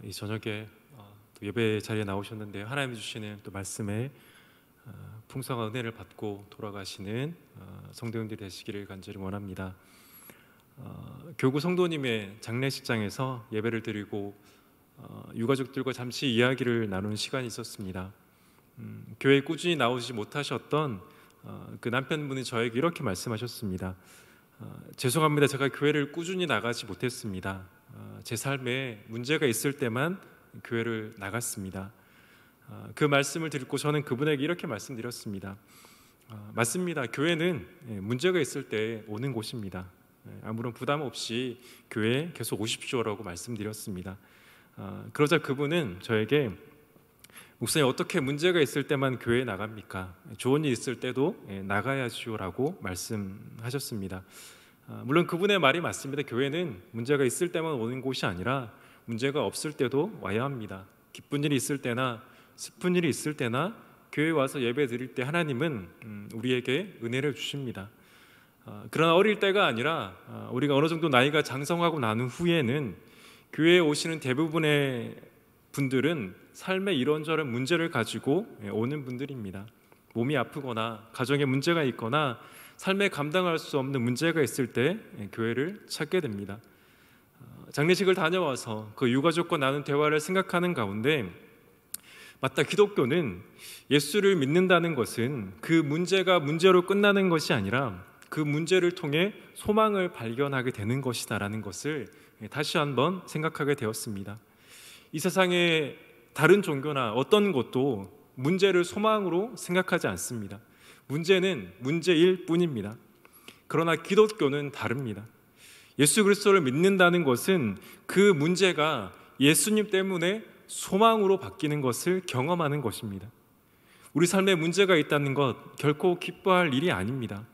이 저녁에 또 예배 자리에 나오셨는데 하나님이 주시는 또 말씀에 풍성한 은혜를 받고 돌아가시는 성도님들이 되시기를 간절히 원합니다. 교구 성도님의 장례식장에서 예배를 드리고 유가족들과 잠시 이야기를 나누는 시간이 있었습니다. 교회에 꾸준히 나오지 못하셨던 그 남편분이 저에게 이렇게 말씀하셨습니다. 죄송합니다. 제가 교회를 꾸준히 나가지 못했습니다. 제 삶에 문제가 있을 때만 교회를 나갔습니다. 그 말씀을 듣고 저는 그분에게 이렇게 말씀드렸습니다. 맞습니다. 교회는 문제가 있을 때 오는 곳입니다. 아무런 부담 없이 교회에 계속 오십시오라고 말씀드렸습니다. 그러자 그분은 저에게 목사님, 어떻게 문제가 있을 때만 교회에 나갑니까? 좋은 일 있을 때도 나가야지요라고 말씀하셨습니다. 물론 그분의 말이 맞습니다. 교회는 문제가 있을 때만 오는 곳이 아니라 문제가 없을 때도 와야 합니다. 기쁜 일이 있을 때나 슬픈 일이 있을 때나 교회에 와서 예배 드릴 때 하나님은 우리에게 은혜를 주십니다. 그러나 어릴 때가 아니라 우리가 어느 정도 나이가 장성하고 난 후에는 교회에 오시는 대부분의 분들은 삶에 이런저런 문제를 가지고 오는 분들입니다. 몸이 아프거나 가정에 문제가 있거나 삶에 감당할 수 없는 문제가 있을 때 교회를 찾게 됩니다. 장례식을 다녀와서 그 유가족과 나눈 대화를 생각하는 가운데 맞다, 기독교는 예수를 믿는다는 것은 그 문제가 문제로 끝나는 것이 아니라 그 문제를 통해 소망을 발견하게 되는 것이다라는 것을 다시 한번 생각하게 되었습니다. 이 세상에 다른 종교나 어떤 것도 문제를 소망으로 생각하지 않습니다. 문제는 문제일 뿐입니다. 그러나 기독교는 다릅니다. 예수 그리스도를 믿는다는 것은 그 문제가 예수님 때문에 소망으로 바뀌는 것을 경험하는 것입니다. 우리 삶에 문제가 있다는 것 결코 기뻐할 일이 아닙니다.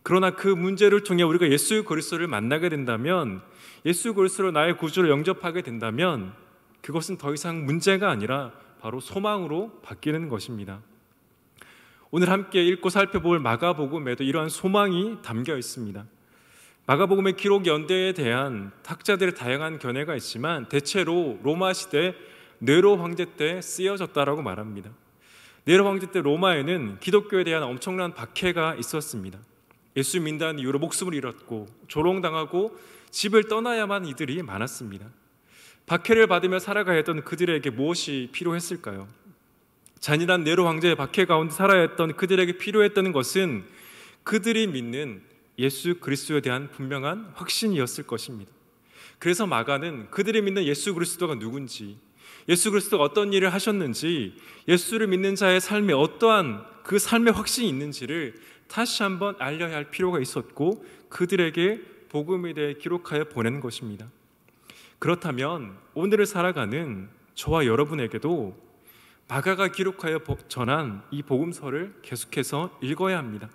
그러나 그 문제를 통해 우리가 예수 그리스도를 만나게 된다면, 예수 그리스도로 나의 구주를 영접하게 된다면 그것은 더 이상 문제가 아니라 바로 소망으로 바뀌는 것입니다. 오늘 함께 읽고 살펴볼 마가복음에도 이러한 소망이 담겨 있습니다. 마가복음의 기록 연대에 대한 학자들의 다양한 견해가 있지만 대체로 로마 시대 네로 황제 때 쓰여졌다라고 말합니다. 네로 황제 때 로마에는 기독교에 대한 엄청난 박해가 있었습니다. 예수 믿는 이유로 목숨을 잃었고 조롱당하고 집을 떠나야만 이들이 많았습니다. 박해를 받으며 살아가야 했던 그들에게 무엇이 필요했을까요? 잔인한 네로 황제의 박해 가운데 살아야 했던 그들에게 필요했던 것은 그들이 믿는 예수 그리스도에 대한 분명한 확신이었을 것입니다. 그래서 마가는 그들이 믿는 예수 그리스도가 누군지, 예수 그리스도가 어떤 일을 하셨는지, 예수를 믿는 자의 삶에 어떠한 그 삶의 확신이 있는지를 다시 한번 알려야 할 필요가 있었고 그들에게 복음에 대해 기록하여 보낸 것입니다. 그렇다면 오늘을 살아가는 저와 여러분에게도 마가가 기록하여 전한 이 복음서를 계속해서 읽어야 합니다.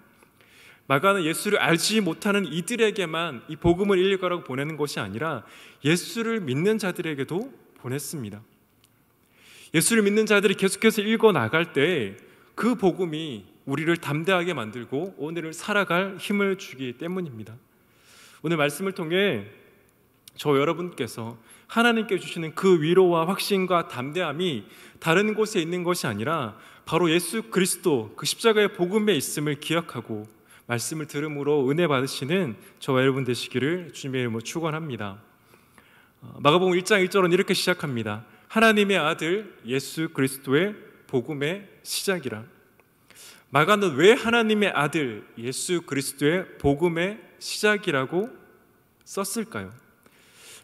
마가는 예수를 알지 못하는 이들에게만 이 복음을 읽으라고 보내는 것이 아니라 예수를 믿는 자들에게도 보냈습니다. 예수를 믿는 자들이 계속해서 읽어 나갈 때 그 복음이 우리를 담대하게 만들고 오늘을 살아갈 힘을 주기 때문입니다. 오늘 말씀을 통해 저 여러분께서 하나님께 주시는 그 위로와 확신과 담대함이 다른 곳에 있는 것이 아니라 바로 예수 그리스도 그 십자가의 복음에 있음을 기억하고 말씀을 들음으로 은혜 받으시는 저와 여러분 되시기를 주님의 이름으로 축원합니다. 마가복음 1장 1절은 이렇게 시작합니다. 하나님의 아들 예수 그리스도의 복음의 시작이라. 마가는 왜 하나님의 아들 예수 그리스도의 복음의 시작이라고 썼을까요?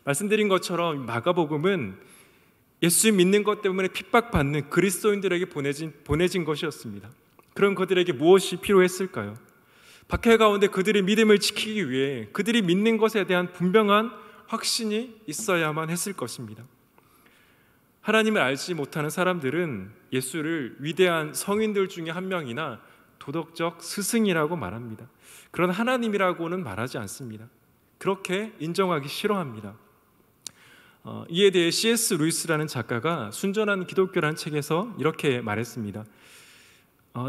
말씀드린 것처럼 마가복음은 예수 믿는 것 때문에 핍박받는 그리스도인들에게 보내진 것이었습니다. 그럼 그들에게 무엇이 필요했을까요? 박해 가운데 그들의 믿음을 지키기 위해 그들이 믿는 것에 대한 분명한 확신이 있어야만 했을 것입니다. 하나님을 알지 못하는 사람들은 예수를 위대한 성인들 중에 한 명이나 도덕적 스승이라고 말합니다. 그러나 하나님이라고는 말하지 않습니다. 그렇게 인정하기 싫어합니다. 이에 대해 C.S. 루이스라는 작가가 순전한 기독교라는 책에서 이렇게 말했습니다.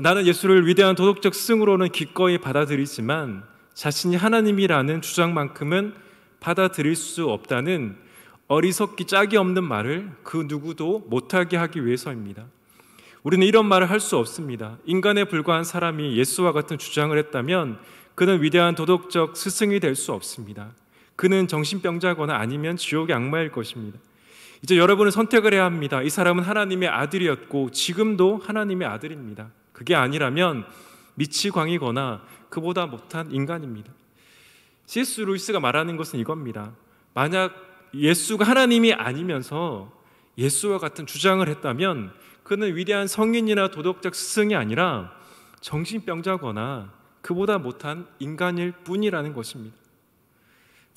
나는 예수를 위대한 도덕적 스승으로는 기꺼이 받아들이지만 자신이 하나님이라는 주장만큼은 받아들일 수 없다는 어리석기 짝이 없는 말을 그 누구도 못하게 하기 위해서입니다. 우리는 이런 말을 할 수 없습니다. 인간에 불과한 사람이 예수와 같은 주장을 했다면 그는 위대한 도덕적 스승이 될 수 없습니다. 그는 정신병자거나 아니면 지옥의 악마일 것입니다. 이제 여러분은 선택을 해야 합니다. 이 사람은 하나님의 아들이었고 지금도 하나님의 아들입니다. 그게 아니라면 미치광이거나 그보다 못한 인간입니다. C.S. 루이스가 말하는 것은 이겁니다. 만약 예수가 하나님이 아니면서 예수와 같은 주장을 했다면 그는 위대한 성인이나 도덕적 스승이 아니라 정신병자거나 그보다 못한 인간일 뿐이라는 것입니다.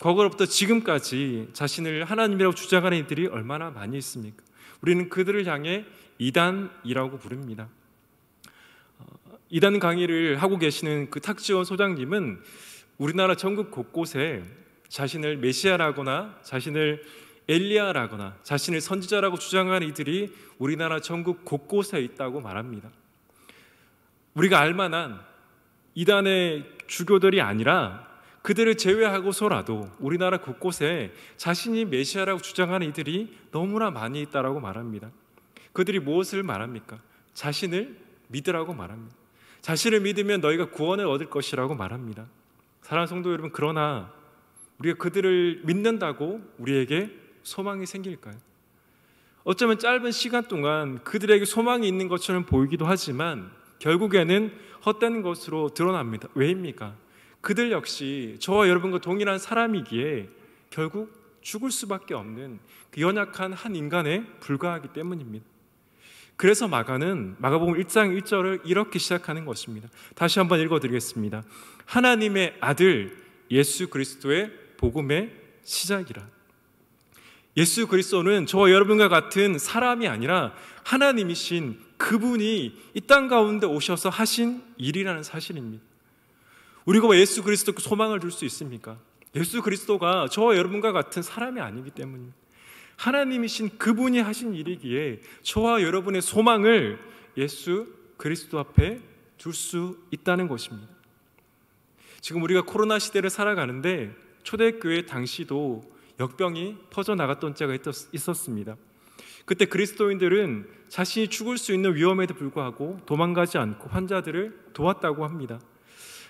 과거로부터 지금까지 자신을 하나님이라고 주장하는 이들이 얼마나 많이 있습니까? 우리는 그들을 향해 이단이라고 부릅니다. 이단 강의를 하고 계시는 그 탁지원 소장님은 우리나라 전국 곳곳에 자신을 메시아라거나 자신을 엘리야라거나 자신을 선지자라고 주장하는 이들이 우리나라 전국 곳곳에 있다고 말합니다. 우리가 알만한 이단의 주교들이 아니라 그들을 제외하고서라도 우리나라 곳곳에 자신이 메시아라고 주장하는 이들이 너무나 많이 있다고 말합니다. 그들이 무엇을 말합니까? 자신을 믿으라고 말합니다. 자신을 믿으면 너희가 구원을 얻을 것이라고 말합니다. 사랑하는 성도 여러분, 그러나 우리가 그들을 믿는다고 우리에게 소망이 생길까요? 어쩌면 짧은 시간 동안 그들에게 소망이 있는 것처럼 보이기도 하지만 결국에는 헛된 것으로 드러납니다. 왜입니까? 그들 역시 저와 여러분과 동일한 사람이기에 결국 죽을 수밖에 없는 그 연약한 한 인간에 불과하기 때문입니다. 그래서 마가복음 1장 1절을 이렇게 시작하는 것입니다. 다시 한번 읽어드리겠습니다. 하나님의 아들 예수 그리스도의 복음의 시작이라. 예수 그리스도는 저와 여러분과 같은 사람이 아니라 하나님이신 그분이 이 땅 가운데 오셔서 하신 일이라는 사실입니다. 우리가 왜 예수 그리스도께 소망을 둘 수 있습니까? 예수 그리스도가 저와 여러분과 같은 사람이 아니기 때문입니다. 하나님이신 그분이 하신 일이기에 저와 여러분의 소망을 예수 그리스도 앞에 둘 수 있다는 것입니다. 지금 우리가 코로나 시대를 살아가는데 초대교회 당시도 역병이 퍼져나갔던 때가 있었습니다. 그때 그리스도인들은 자신이 죽을 수 있는 위험에도 불구하고 도망가지 않고 환자들을 도왔다고 합니다.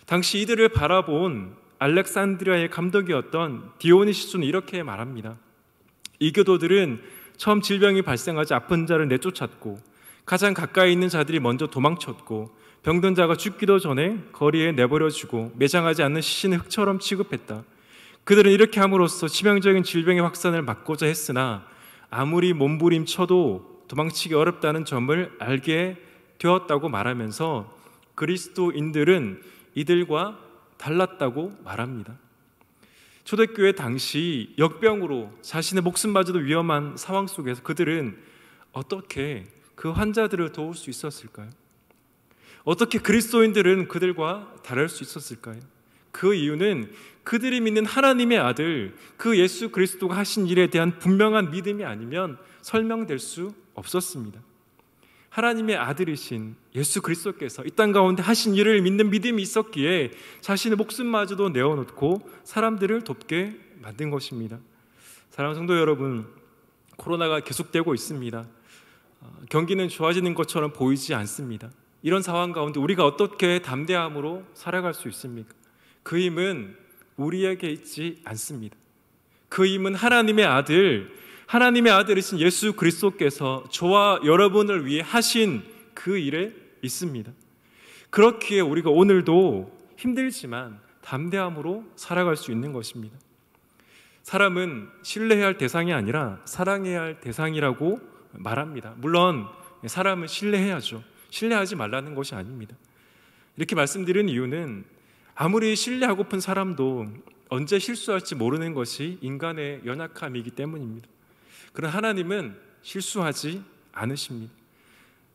당시 이들을 바라본 알렉산드리아의 감독이었던 디오니시스는 이렇게 말합니다. 이 교도들은 처음 질병이 발생하자 아픈 자를 내쫓았고 가장 가까이 있는 자들이 먼저 도망쳤고 병든 자가 죽기도 전에 거리에 내버려주고 매장하지 않는 시신을 흙처럼 취급했다. 그들은 이렇게 함으로써 치명적인 질병의 확산을 막고자 했으나 아무리 몸부림쳐도 도망치기 어렵다는 점을 알게 되었다고 말하면서 그리스도인들은 이들과 달랐다고 말합니다. 초대교회 당시 역병으로 자신의 목숨마저도 위험한 상황 속에서 그들은 어떻게 그 환자들을 도울 수 있었을까요? 어떻게 그리스도인들은 그들과 다를 수 있었을까요? 그 이유는 그들이 믿는 하나님의 아들 그 예수 그리스도가 하신 일에 대한 분명한 믿음이 아니면 설명될 수 없었습니다. 하나님의 아들이신 예수 그리스도께서 이 땅 가운데 하신 일을 믿는 믿음이 있었기에 자신의 목숨마저도 내어놓고 사람들을 돕게 만든 것입니다. 사랑하는 성도 여러분, 코로나가 계속되고 있습니다. 경기는 좋아지는 것처럼 보이지 않습니다. 이런 상황 가운데 우리가 어떻게 담대함으로 살아갈 수 있습니까? 그 힘은 우리에게 있지 않습니다. 그 힘은 하나님의 아들이신 예수 그리스도께서 저와 여러분을 위해 하신 그 일에 있습니다. 그렇기에 우리가 오늘도 힘들지만 담대함으로 살아갈 수 있는 것입니다. 사람은 신뢰해야 할 대상이 아니라 사랑해야 할 대상이라고 말합니다. 물론 사람은 신뢰해야죠. 신뢰하지 말라는 것이 아닙니다. 이렇게 말씀드리는 이유는 아무리 신뢰하고픈 사람도 언제 실수할지 모르는 것이 인간의 연약함이기 때문입니다. 그러나 하나님은 실수하지 않으십니다.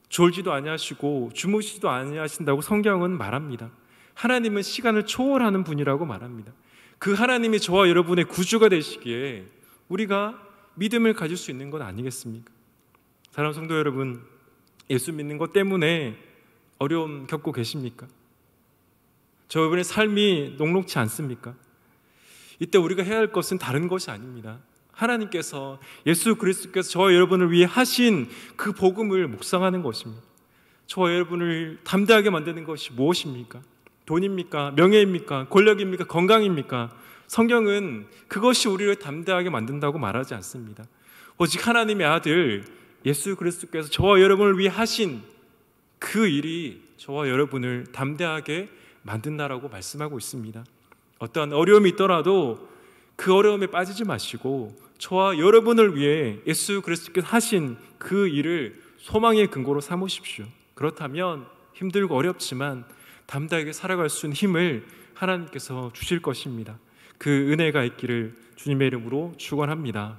졸지도 아니하시고 주무시지도 아니하신다고 성경은 말합니다. 하나님은 시간을 초월하는 분이라고 말합니다. 그 하나님이 저와 여러분의 구주가 되시기에 우리가 믿음을 가질 수 있는 건 아니겠습니까? 사랑하는 성도 여러분, 예수 믿는 것 때문에 어려움 겪고 계십니까? 저 여러분의 삶이 녹록지 않습니까? 이때 우리가 해야 할 것은 다른 것이 아닙니다. 하나님께서, 예수 그리스도께서 저와 여러분을 위해 하신 그 복음을 묵상하는 것입니다. 저와 여러분을 담대하게 만드는 것이 무엇입니까? 돈입니까? 명예입니까? 권력입니까? 건강입니까? 성경은 그것이 우리를 담대하게 만든다고 말하지 않습니다. 오직 하나님의 아들 예수 그리스도께서 저와 여러분을 위해 하신 그 일이 저와 여러분을 담대하게 만든다라고 말씀하고 있습니다. 어떠한 어려움이 있더라도 그 어려움에 빠지지 마시고 저와 여러분을 위해 예수 그리스도께서 하신 그 일을 소망의 근거로 삼으십시오. 그렇다면 힘들고 어렵지만 담대하게 살아갈 수 있는 힘을 하나님께서 주실 것입니다. 그 은혜가 있기를 주님의 이름으로 축원합니다.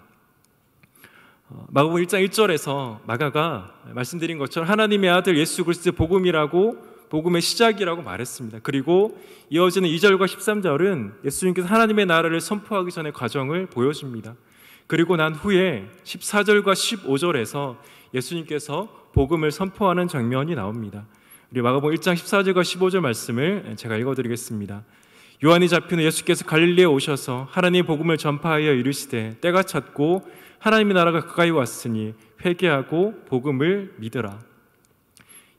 마가복음 1장 1절에서 마가가 말씀드린 것처럼 하나님의 아들 예수 그리스도의 복음이라고, 복음의 시작이라고 말했습니다. 그리고 이어지는 2절과 13절은 예수님께서 하나님의 나라를 선포하기 전의 과정을 보여줍니다. 그리고 난 후에 14절과 15절에서 예수님께서 복음을 선포하는 장면이 나옵니다. 우리 마가복음 1장 14절과 15절 말씀을 제가 읽어드리겠습니다. 요한이 잡힌 후 예수께서 갈릴리에 오셔서 하나님의 복음을 전파하여 이르시되 때가 찼고 하나님의 나라가 가까이 왔으니 회개하고 복음을 믿으라.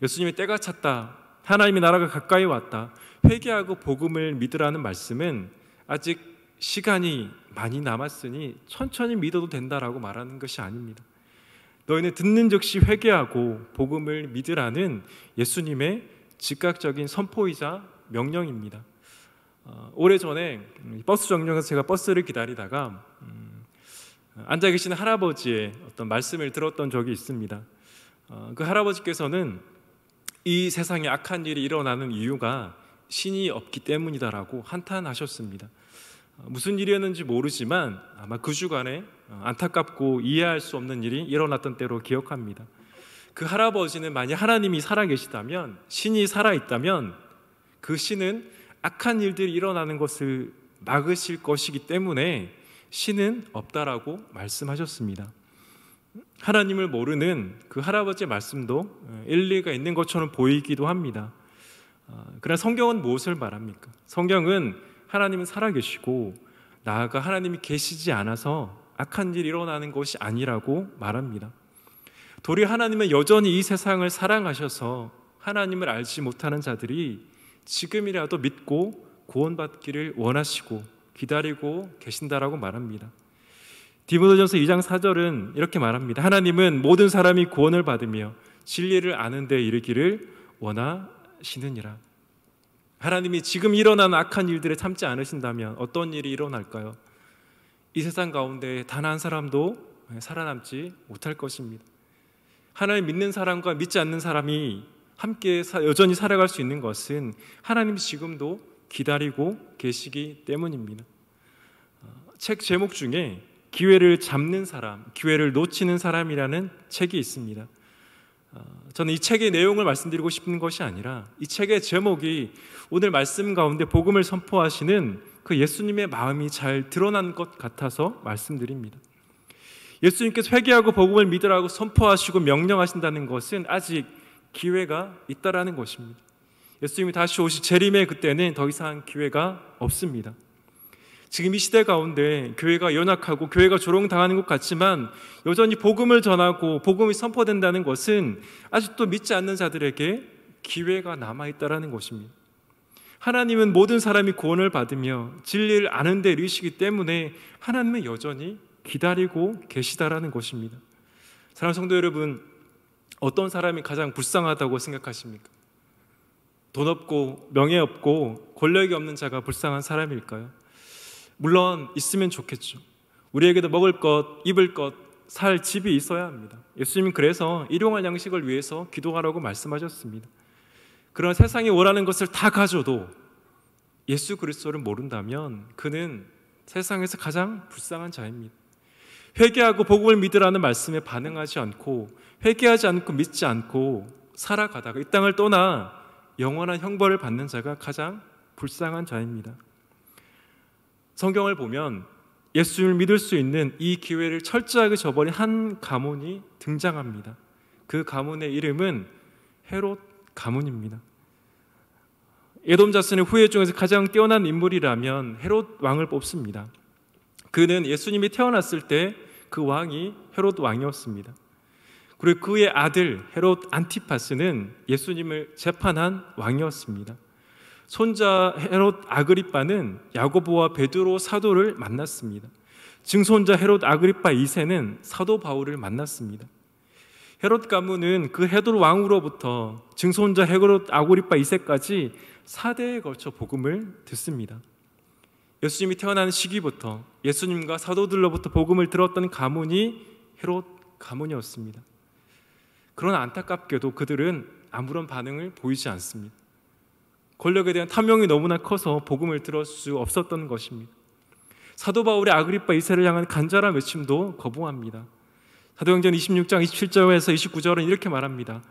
예수님의 때가 찼다, 하나님의 나라가 가까이 왔다, 회개하고 복음을 믿으라는 말씀은 아직 시간이 많이 남았으니 천천히 믿어도 된다라고 말하는 것이 아닙니다. 너희는 듣는 즉시 회개하고 복음을 믿으라는 예수님의 즉각적인 선포이자 명령입니다. 오래전에 버스 정류장에서 제가 버스를 기다리다가 앉아 계시는 할아버지의 어떤 말씀을 들었던 적이 있습니다. 그 할아버지께서는 이 세상에 악한 일이 일어나는 이유가 신이 없기 때문이다라고 한탄하셨습니다. 무슨 일이었는지 모르지만 아마 그 주간에 안타깝고 이해할 수 없는 일이 일어났던 때로 기억합니다. 그 할아버지는 만약 하나님이 살아계시다면, 신이 살아있다면 그 신은 악한 일들이 일어나는 것을 막으실 것이기 때문에 신은 없다라고 말씀하셨습니다. 하나님을 모르는 그 할아버지의 말씀도 일리가 있는 것처럼 보이기도 합니다. 그러나 성경은 무엇을 말합니까? 성경은 하나님은 살아계시고 나아가 하나님이 계시지 않아서 악한 일이 일어나는 것이 아니라고 말합니다. 도리어 하나님은 여전히 이 세상을 사랑하셔서 하나님을 알지 못하는 자들이 지금이라도 믿고 구원받기를 원하시고 기다리고 계신다라고 말합니다. 디모데전서 2장 4절은 이렇게 말합니다. 하나님은 모든 사람이 구원을 받으며 진리를 아는 데 이르기를 원하시느니라. 하나님이 지금 일어나는 악한 일들을 참지 않으신다면 어떤 일이 일어날까요? 이 세상 가운데 단 한 사람도 살아남지 못할 것입니다. 하나님 믿는 사람과 믿지 않는 사람이 함께 여전히 살아갈 수 있는 것은 하나님이 지금도 기다리고 계시기 때문입니다. 책 제목 중에 기회를 잡는 사람, 기회를 놓치는 사람이라는 책이 있습니다. 저는 이 책의 내용을 말씀드리고 싶은 것이 아니라 이 책의 제목이 오늘 말씀 가운데 복음을 선포하시는 그 예수님의 마음이 잘 드러난 것 같아서 말씀드립니다. 예수님께서 회개하고 복음을 믿으라고 선포하시고 명령하신다는 것은 아직 기회가 있다라는 것입니다. 예수님이 다시 오실 재림의 그때는 더 이상 기회가 없습니다. 지금 이 시대 가운데 교회가 연약하고 교회가 조롱당하는 것 같지만 여전히 복음을 전하고 복음이 선포된다는 것은 아직도 믿지 않는 자들에게 기회가 남아있다는 것입니다. 하나님은 모든 사람이 구원을 받으며 진리를 아는 데 이르시기 때문에 하나님은 여전히 기다리고 계시다라는 것입니다. 사랑하는 성도 여러분, 어떤 사람이 가장 불쌍하다고 생각하십니까? 돈 없고 명예 없고 권력이 없는 자가 불쌍한 사람일까요? 물론 있으면 좋겠죠. 우리에게도 먹을 것, 입을 것, 살 집이 있어야 합니다. 예수님은 그래서 일용할 양식을 위해서 기도하라고 말씀하셨습니다. 그러나 세상이 원하는 것을 다 가져도 예수 그리스도를 모른다면 그는 세상에서 가장 불쌍한 자입니다. 회개하고 복음을 믿으라는 말씀에 반응하지 않고 회개하지 않고 믿지 않고 살아가다가 이 땅을 떠나 영원한 형벌을 받는 자가 가장 불쌍한 자입니다. 성경을 보면 예수를 믿을 수 있는 이 기회를 철저하게 저버린 한 가문이 등장합니다. 그 가문의 이름은 헤롯 가문입니다. 에돔 자손의 후예 중에서 가장 뛰어난 인물이라면 헤롯 왕을 뽑습니다. 그는 예수님이 태어났을 때 그 왕이 헤롯 왕이었습니다. 그리고 그의 아들 헤롯 안티파스는 예수님을 재판한 왕이었습니다. 손자 헤롯 아그리빠는 야고보와 베드로 사도를 만났습니다. 증손자 헤롯 아그리빠 2세는 사도 바울을 만났습니다. 헤롯 가문은 그 헤롯 왕으로부터 증손자 헤롯 아그리빠 2세까지 4대에 걸쳐 복음을 듣습니다. 예수님이 태어나는 시기부터 예수님과 사도들로부터 복음을 들었던 가문이 헤롯 가문이었습니다. 그러나 안타깝게도 그들은 아무런 반응을 보이지 않습니다. 권력에 대한 탐욕이 너무나 커서 복음을 들을 수 없었던 것입니다. 사도 바울의 아그리빠 2세를 향한 간절한 외침도 거부합니다. 사도행전 26장 27절에서 29절은 이렇게 말합니다.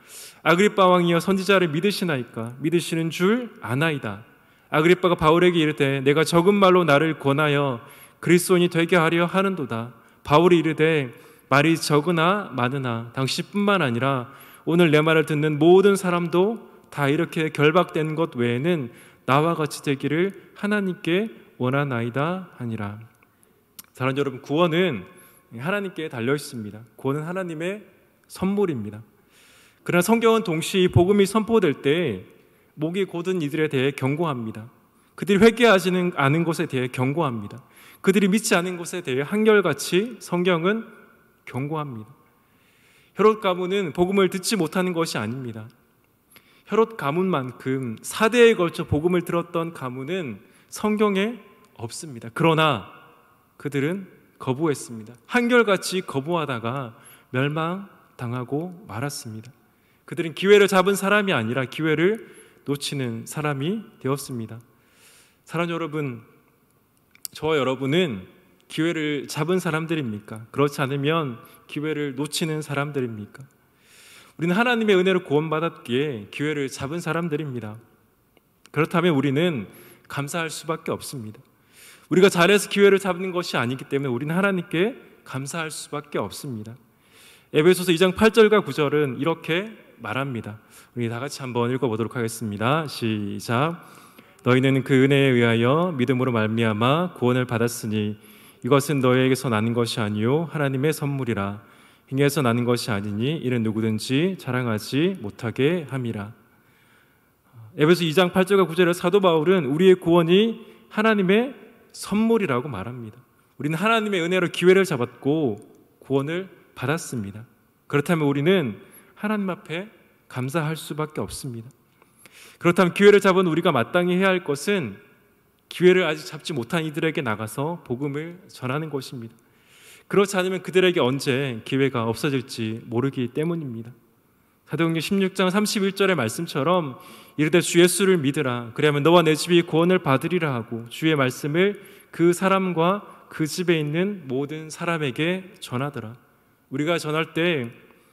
아그리빠 왕이여 선지자를 믿으시나이까? 믿으시는 줄 아나이다. 아그리빠가 바울에게 이르되 내가 적은 말로 나를 권하여 그리스도인이 되게 하려 하는도다. 바울이 이르되 말이 적으나 많으나 당신뿐만 아니라 오늘 내 말을 듣는 모든 사람도 다 이렇게 결박된 것 외에는 나와 같이 되기를 하나님께 원하나이다 하니라. 사랑하는 여러분, 구원은 하나님께 달려 있습니다. 구원은 하나님의 선물입니다. 그러나 성경은 동시에 복음이 선포될 때 목이 곧은 이들에 대해 경고합니다. 그들이 회개하지는 않은 것에 대해 경고합니다. 그들이 믿지 않은 것에 대해 한결같이 성경은 경고합니다. 헤롯 가문은 복음을 듣지 못하는 것이 아닙니다. 헤롯 가문만큼 4대에 걸쳐 복음을 들었던 가문은 성경에 없습니다. 그러나 그들은 거부했습니다. 한결같이 거부하다가 멸망당하고 말았습니다. 그들은 기회를 잡은 사람이 아니라 기회를 놓치는 사람이 되었습니다. 사랑하는 여러분, 저와 여러분은 기회를 잡은 사람들입니까? 그렇지 않으면 기회를 놓치는 사람들입니까? 우리는 하나님의 은혜로 구원받았기에 기회를 잡은 사람들입니다. 그렇다면 우리는 감사할 수밖에 없습니다. 우리가 잘해서 기회를 잡는 것이 아니기 때문에 우리는 하나님께 감사할 수밖에 없습니다. 에베소서 2장 8절과 9절은 이렇게 말합니다. 우리 다 같이 한번 읽어보도록 하겠습니다. 시작. 너희는 그 은혜에 의하여 믿음으로 말미암아 구원을 받았으니 이것은 너희에게서 나는 것이 아니요 하나님의 선물이라. 행위에서 나는 것이 아니니 이는 누구든지 자랑하지 못하게 함이라. 에베소 2장 8절과 9절에 사도 바울은 우리의 구원이 하나님의 선물이라고 말합니다. 우리는 하나님의 은혜로 기회를 잡았고 구원을 받았습니다. 그렇다면 우리는 하나님 앞에 감사할 수밖에 없습니다. 그렇다면 기회를 잡은 우리가 마땅히 해야 할 것은 기회를 아직 잡지 못한 이들에게 나가서 복음을 전하는 것입니다. 그렇지 않으면 그들에게 언제 기회가 없어질지 모르기 때문입니다. 사도행전 16장 31절의 말씀처럼 이르되 주 예수를 믿으라. 그리하면 너와 내 집이 구원을 받으리라 하고 주의 말씀을 그 사람과 그 집에 있는 모든 사람에게 전하더라. 우리가 전할 때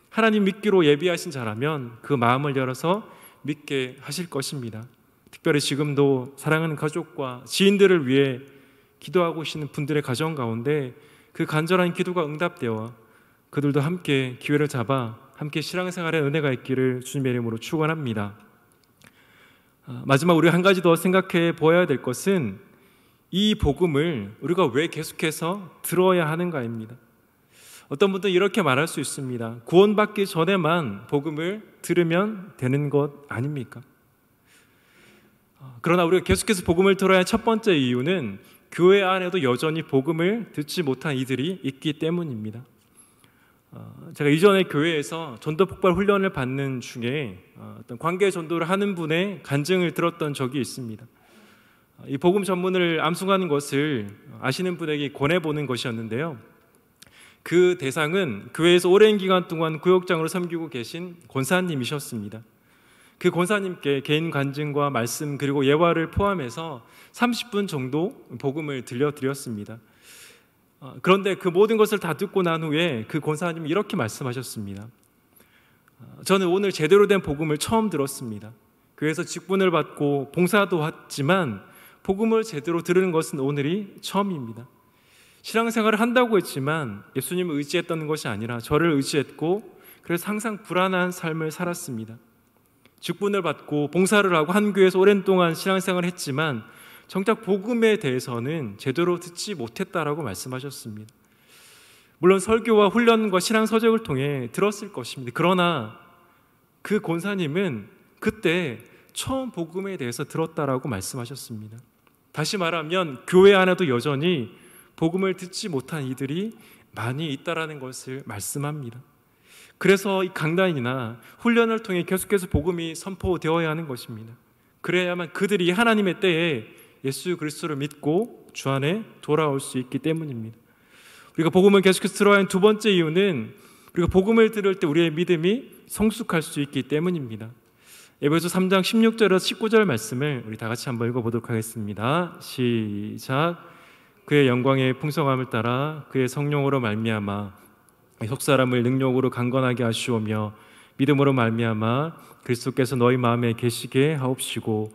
하나님 믿기로 예비하신 자라면 그 마음을 열어서 믿게 하실 것입니다. 특별히 지금도 사랑하는 가족과 지인들을 위해 기도하고 계시는 분들의 가정 가운데 그 간절한 기도가 응답되어 그들도 함께 기회를 잡아 함께 신앙생활의 은혜가 있기를 주님의 이름으로 축원합니다. 마지막 우리가 한 가지 더 생각해 보아야 될 것은 이 복음을 우리가 왜 계속해서 들어야 하는가입니다. 어떤 분들은 이렇게 말할 수 있습니다. 구원받기 전에만 복음을 들으면 되는 것 아닙니까? 그러나 우리가 계속해서 복음을 들어야 할 첫 번째 이유는 교회 안에도 여전히 복음을 듣지 못한 이들이 있기 때문입니다. 제가 이전에 교회에서 전도 폭발 훈련을 받는 중에 어떤 관계 전도를 하는 분의 간증을 들었던 적이 있습니다. 이 복음 전문을 암송하는 것을 아시는 분에게 권해보는 것이었는데요. 그 대상은 교회에서 오랜 기간 동안 구역장으로 섬기고 계신 권사님이셨습니다. 그 권사님께 개인 간증과 말씀 그리고 예화를 포함해서 30분 정도 복음을 들려드렸습니다. 그런데 그 모든 것을 다 듣고 난 후에 그 권사님이 이렇게 말씀하셨습니다. 저는 오늘 제대로 된 복음을 처음 들었습니다. 교회에서 직분을 받고 봉사도 했지만 복음을 제대로 들은 것은 오늘이 처음입니다. 신앙생활을 한다고 했지만 예수님을 의지했던 것이 아니라 저를 의지했고 그래서 항상 불안한 삶을 살았습니다. 직분을 받고 봉사를 하고 한 교회에서 오랜 동안 신앙생활을 했지만 정작 복음에 대해서는 제대로 듣지 못했다라고 말씀하셨습니다. 물론 설교와 훈련과 신앙 서적을 통해 들었을 것입니다. 그러나 그 권사님은 그때 처음 복음에 대해서 들었다라고 말씀하셨습니다. 다시 말하면 교회 안에도 여전히 복음을 듣지 못한 이들이 많이 있다라는 것을 말씀합니다. 그래서 이 강단이나 훈련을 통해 계속해서 복음이 선포되어야 하는 것입니다. 그래야만 그들이 하나님의 때에 예수 그리스도를 믿고 주 안에 돌아올 수 있기 때문입니다. 우리가 복음을 계속해서 들어야 하는 두 번째 이유는 우리가 복음을 들을 때 우리의 믿음이 성숙할 수 있기 때문입니다. 에베소 3장 16절에서 19절 말씀을 우리 다 같이 한번 읽어보도록 하겠습니다. 시작. 그의 영광의 풍성함을 따라 그의 성령으로 말미암아 속 사람을 능력으로 강건하게 하시오며 믿음으로 말미암아 그리스도께서 너희 마음에 계시게 하옵시고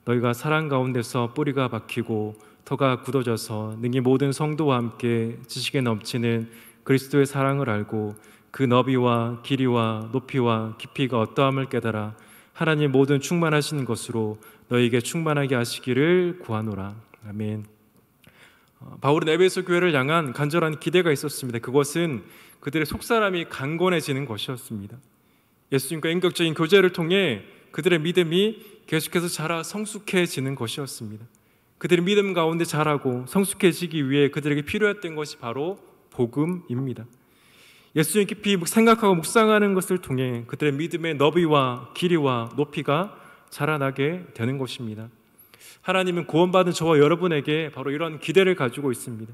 너희가 사랑 가운데서 뿌리가 박히고 터가 굳어져서 능히 모든 성도와 함께 지식에 넘치는 그리스도의 사랑을 알고 그 너비와 길이와 높이와 깊이가 어떠함을 깨달아 하나님 모든 충만하신 것으로 너희에게 충만하게 하시기를 구하노라. 아멘. 바울은 에베소 교회를 향한 간절한 기대가 있었습니다. 그것은 그들의 속사람이 강건해지는 것이었습니다. 예수님과 인격적인 교제를 통해 그들의 믿음이 계속해서 자라 성숙해지는 것이었습니다. 그들의 믿음 가운데 자라고 성숙해지기 위해 그들에게 필요했던 것이 바로 복음입니다. 예수님 깊이 생각하고 묵상하는 것을 통해 그들의 믿음의 너비와 길이와 높이가 자라나게 되는 것입니다. 하나님은 구원받은 저와 여러분에게 바로 이런 기대를 가지고 있습니다.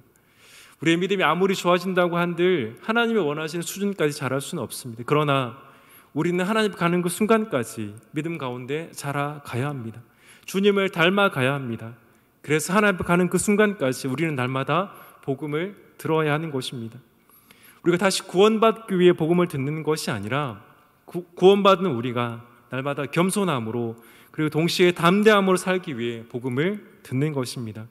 우리의 믿음이 아무리 좋아진다고 한들 하나님이 원하시는 수준까지 자랄 수는 없습니다. 그러나 우리는 하나님 가는 그 순간까지 믿음 가운데 자라가야 합니다. 주님을 닮아가야 합니다. 그래서 하나님 가는 그 순간까지 우리는 날마다 복음을 들어야 하는 것입니다. 우리가 다시 구원받기 위해 복음을 듣는 것이 아니라 구원받은 우리가 날마다 겸손함으로 그리고 동시에 담대함으로 살기 위해 복음을 듣는 것입니다.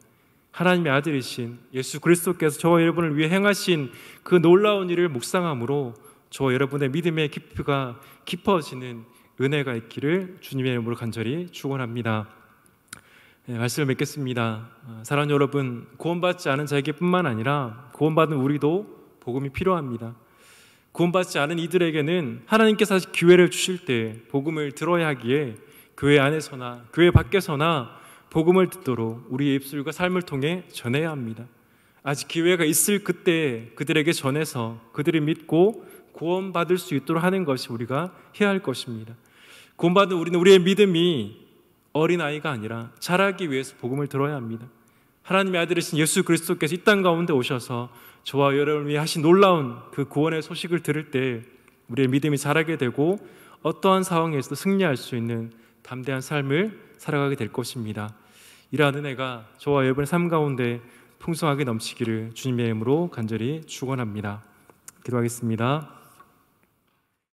하나님의 아들이신 예수 그리스도께서 저와 여러분을 위해 행하신 그 놀라운 일을 묵상함으로 저와 여러분의 믿음의 깊이가 깊어지는 은혜가 있기를 주님의 이름으로 간절히 축원합니다. 말씀을 맺겠습니다. 사랑하는 여러분, 구원받지 않은 자에게뿐만 아니라 구원받은 우리도 복음이 필요합니다. 구원받지 않은 이들에게는 하나님께서 기회를 주실 때 복음을 들어야 하기에 교회 안에서나 교회 밖에서나 복음을 듣도록 우리의 입술과 삶을 통해 전해야 합니다. 아직 기회가 있을 그때 그들에게 전해서 그들이 믿고 구원받을 수 있도록 하는 것이 우리가 해야 할 것입니다. 구원받은 우리는 우리의 믿음이 어린아이가 아니라 자라기 위해서 복음을 들어야 합니다. 하나님의 아들이신 예수 그리스도께서 이 땅 가운데 오셔서 저와 여러분을 위해 하신 놀라운 그 구원의 소식을 들을 때 우리의 믿음이 자라게 되고 어떠한 상황에서도 승리할 수 있는 담대한 삶을 살아가게 될 것입니다. 이러한 은혜가 저와 여러분의 삶 가운데 풍성하게 넘치기를 주님의 이름으로 간절히 축원합니다. 기도하겠습니다.